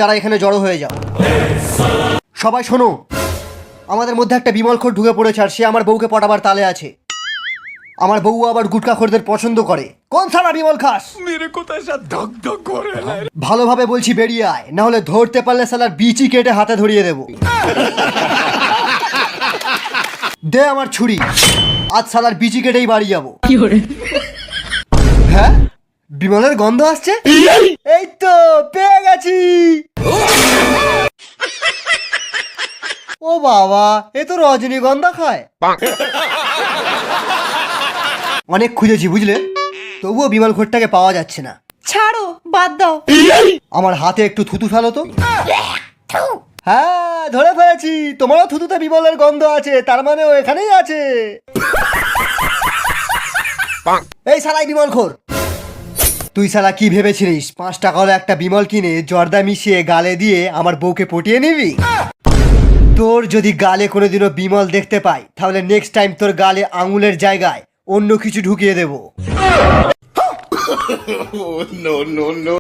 তারা এখানে জড়ো হয়ে যাও। সবাই শোনো, আমাদের মধ্যে একটা বিমলখোর ঢুকে পড়েছে আর সে আমার বউকে পটাবার তালে আছে। আমার বউ আবার গুটকাখোরদের পছন্দ করে। কোন সারা বিমল খাস? ভালোভাবে বলছি বেরিয়ে আয়, না হলে ধরতে পারলে সালার বিচি কেটে হাতে ধরিয়ে দেব। দে আমার ছুরি, আজ সালার বিচি কেটেই বাড়ি যাবো। হ্যাঁ, বিমলের গন্ধ আসছে। এই তো পেয়ে গেছি। ও বাবা, এ তো রজনীগন্ধা খায়। অনেক খুঁজেছি বুঝলে, তবুও বিমল ঘোরটাকে পাওয়া যাচ্ছে না। ছাড়ো, বাদ দাও। আমার হাতে একটু থুতু ফেলো তো। হ্যাঁ, ধরে ফেলেছি, তোমারও থুতুতে বিমলের গন্ধ আছে, তার মানে ও এখানেই আছে। এই শালাই বিমল খোর, তুই শালা কি ভেবেছিলিস 5 টাকার একটা বিমল কিনে জর্দা মিশিয়ে গালে দিয়ে আমার বউকে পটিয়ে নিবি? তোর যদি গালে কোনোদিনও বিমল দেখতে পাই, তাহলে নেক্সট টাইম তোর গালে আঙুলের জায়গায় অন্য কিছু ঢুকিয়ে দেবো।